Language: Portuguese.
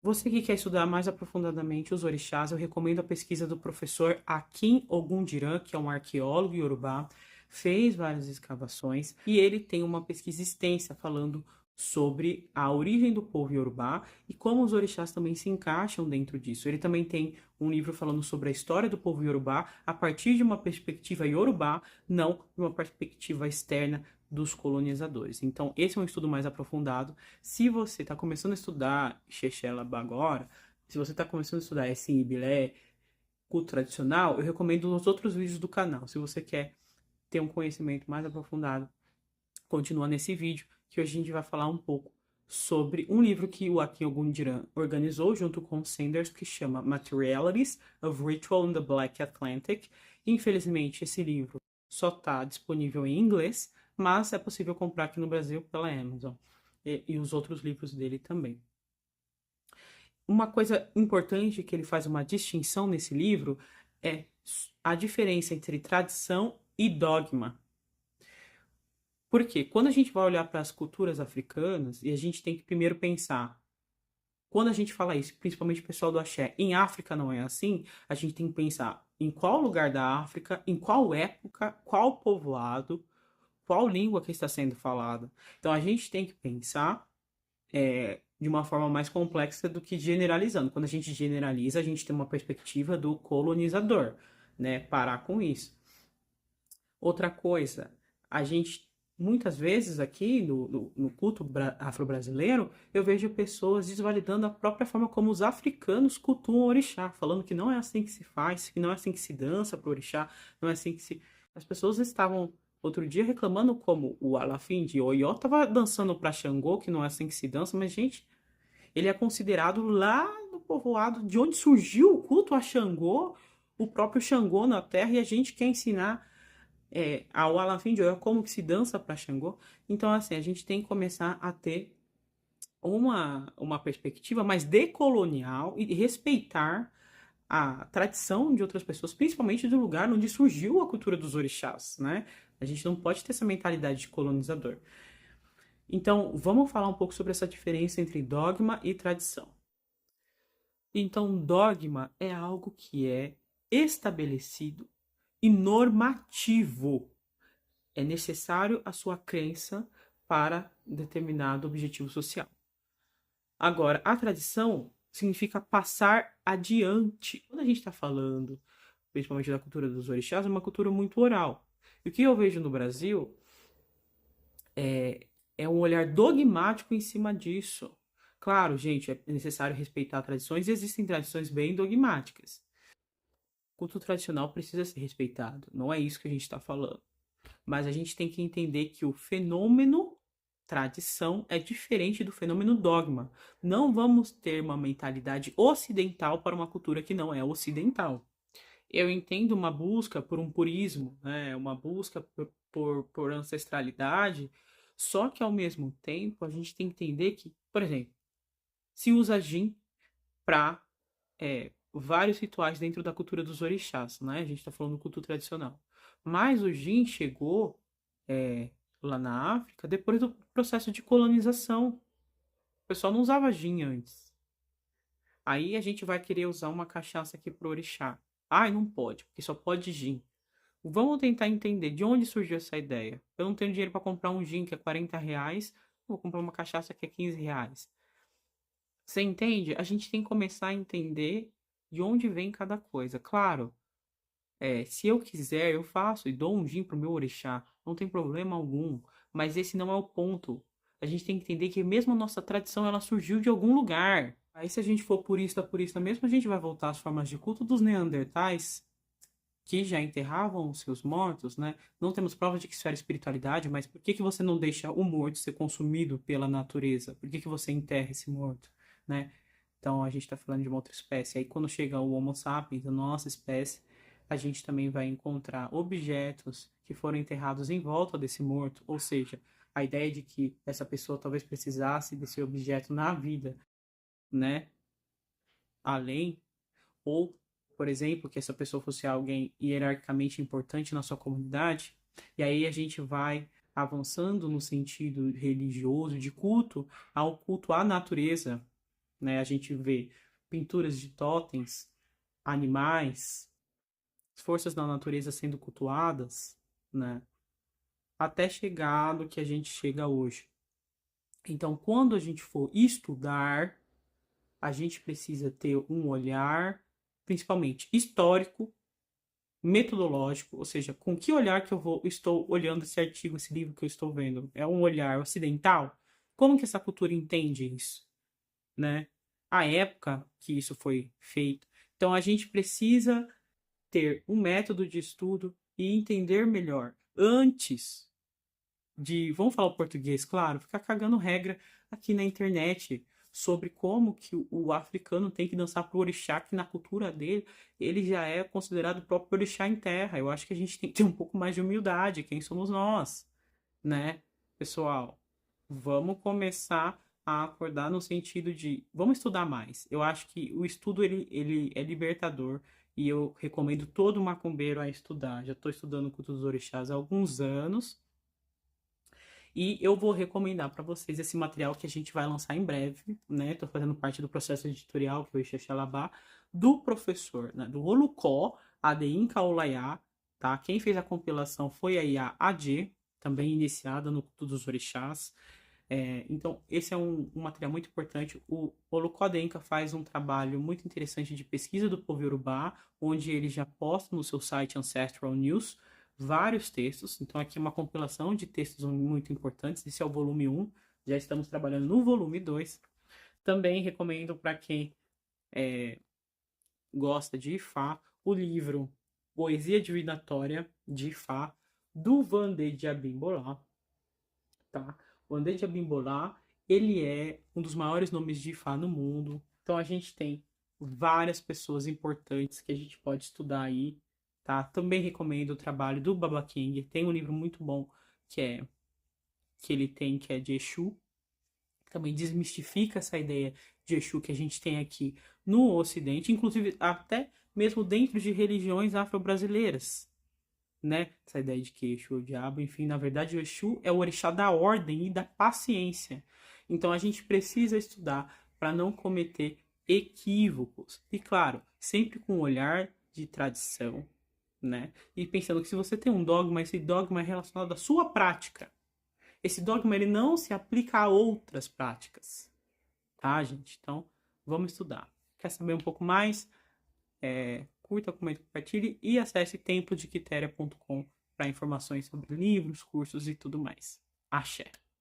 Você que quer estudar mais aprofundadamente os orixás, eu recomendo a pesquisa do professor Akin Ogundiran, que é um arqueólogo iorubá, fez várias escavações e ele tem uma pesquisa extensa falando sobre a origem do povo iorubá e como os orixás também se encaixam dentro disso. Ele também tem um livro falando sobre a história do povo iorubá a partir de uma perspectiva iorubá, não de uma perspectiva externa dos colonizadores. Então, esse é um estudo mais aprofundado. Se você está começando a estudar Xexelaba agora, se você está começando a estudar Essim Ibilé, culto tradicional, eu recomendo os outros vídeos do canal. Se você quer ter um conhecimento mais aprofundado, continua nesse vídeo, que hoje a gente vai falar um pouco sobre um livro que o Akin Ogundiran organizou junto com o Sanders, que chama Materialities of Ritual in the Black Atlantic. Infelizmente, esse livro só está disponível em inglês, mas é possível comprar aqui no Brasil pela Amazon. E os outros livros dele também. Uma coisa importante que ele faz uma distinção nesse livro é a diferença entre tradição e dogma. Porque quando a gente vai olhar para as culturas africanas, e a gente tem que primeiro pensar, quando a gente fala isso, principalmente o pessoal do axé, em África não é assim, a gente tem que pensar em qual lugar da África, em qual época, qual povoado, qual língua que está sendo falada. Então a gente tem que pensar de uma forma mais complexa do que generalizando. Quando a gente generaliza, a gente tem uma perspectiva do colonizador, né? Parar com isso. Outra coisa, a gente muitas vezes aqui no culto afro-brasileiro, eu vejo pessoas desvalidando a própria forma como os africanos cultuam o orixá, falando que não é assim que se faz, que não é assim que se dança para o orixá, não é assim que se. As pessoas estavam outro dia reclamando como o Alafim de Oió estava dançando para Xangô, que não é assim que se dança, mas gente, ele é considerado lá no povoado de onde surgiu o culto a Xangô, o próprio Xangô na terra, e a gente quer ensinar ao Alafim de Oió como que se dança para Xangô. Então, assim, a gente tem que começar a ter uma perspectiva mais decolonial e respeitar a tradição de outras pessoas, principalmente do lugar onde surgiu a cultura dos orixás, né? A gente não pode ter essa mentalidade de colonizador. Então, vamos falar um pouco sobre essa diferença entre dogma e tradição. Então, dogma é algo que é estabelecido e normativo. É necessário a sua crença para determinado objetivo social. Agora, a tradição significa passar adiante. Quando a gente está falando, principalmente da cultura dos orixás, é uma cultura muito oral. E o que eu vejo no Brasil é um olhar dogmático em cima disso. Claro, gente, é necessário respeitar tradições e existem tradições bem dogmáticas. O culto tradicional precisa ser respeitado, não é isso que a gente está falando. Mas a gente tem que entender que o fenômeno tradição é diferente do fenômeno dogma. Não vamos ter uma mentalidade ocidental para uma cultura que não é ocidental. Eu entendo uma busca por um purismo, né? Uma busca por ancestralidade, só que ao mesmo tempo a gente tem que entender que, por exemplo, se usa gin para vários rituais dentro da cultura dos orixás, né? A gente está falando do culto tradicional. Mas o gin chegou lá na África depois do processo de colonização. O pessoal não usava gin antes. Aí a gente vai querer usar uma cachaça aqui pro orixá. Ai, não pode, porque só pode gin. Vamos tentar entender de onde surgiu essa ideia. Eu não tenho dinheiro para comprar um gin que é R$ 40, vou comprar uma cachaça que é R$ 15. Você entende? A gente tem que começar a entender de onde vem cada coisa. Claro, se eu quiser, eu faço e dou um gin pro meu orixá. Não tem problema algum. Mas esse não é o ponto. A gente tem que entender que mesmo a nossa tradição, ela surgiu de algum lugar. Aí se a gente for purista mesmo, a gente vai voltar às formas de culto dos neandertais, que já enterravam os seus mortos, né? Não temos prova de que isso era espiritualidade, mas por que que você não deixa o morto ser consumido pela natureza? Por que que você enterra esse morto, né? Então a gente está falando de uma outra espécie. Aí quando chega o Homo sapiens, a nossa espécie, a gente também vai encontrar objetos que foram enterrados em volta desse morto, ou seja, a ideia de que essa pessoa talvez precisasse desse objeto na vida, né? Além, ou, por exemplo, que essa pessoa fosse alguém hierarquicamente importante na sua comunidade, e aí a gente vai avançando no sentido religioso, de culto, ao culto à natureza, né? A gente vê pinturas de totens, animais, forças da natureza sendo cultuadas, né? Até chegar no que a gente chega hoje. Então, quando a gente for estudar, a gente precisa ter um olhar, principalmente histórico, metodológico, ou seja, com que olhar que estou olhando esse artigo, esse livro que eu estou vendo? É um olhar ocidental? Como que essa cultura entende isso, né? A época que isso foi feito. Então, a gente precisa ter um método de estudo e entender melhor antes de, vamos falar o português, claro, ficar cagando regra aqui na internet sobre como que o africano tem que dançar pro orixá, que na cultura dele, ele já é considerado o próprio orixá em terra. Eu acho que a gente tem que ter um pouco mais de humildade, quem somos nós, né? Pessoal, vamos começar a acordar no sentido de, vamos estudar mais. Eu acho que o estudo, ele é libertador, e eu recomendo todo macumbeiro a estudar. Já estou estudando culto dos orixás há alguns anos, e eu vou recomendar para vocês esse material que a gente vai lançar em breve, né? Estou fazendo parte do processo editorial, que é o Ixaxalabá, do professor, né? Do Olukó Adein Kaolaiá, tá? Quem fez a compilação foi a IA AD, também iniciada no culto dos orixás. Então, esse é um material muito importante. O Olukó Adenka faz um trabalho muito interessante de pesquisa do povo Yorubá, onde ele já posta no seu site Ancestral News vários textos. Então, aqui é uma compilação de textos muito importantes. Esse é o volume 1. Já estamos trabalhando no volume 2. Também recomendo para quem gosta de Ifá o livro Poesia Divinatória de Ifá, do Vandê de Abimbolá, tá? O André de Abimbolá, ele é um dos maiores nomes de Ifá no mundo. Então a gente tem várias pessoas importantes que a gente pode estudar aí, tá? Também recomendo o trabalho do Baba King. Tem um livro muito bom que é de Exu. Também desmistifica essa ideia de Exu que a gente tem aqui no Ocidente, inclusive até mesmo dentro de religiões afro-brasileiras, né? Essa ideia de que Exu é o diabo, enfim, na verdade o Exu é o orixá da ordem e da paciência. Então a gente precisa estudar para não cometer equívocos. E claro, sempre com um olhar de tradição, né? E pensando que se você tem um dogma, esse dogma é relacionado à sua prática. Esse dogma ele não se aplica a outras práticas, tá, gente? Então, vamos estudar. Quer saber um pouco mais? Curta, comente, compartilhe e acesse tempodequitéria.com para informações sobre livros, cursos e tudo mais. Axé!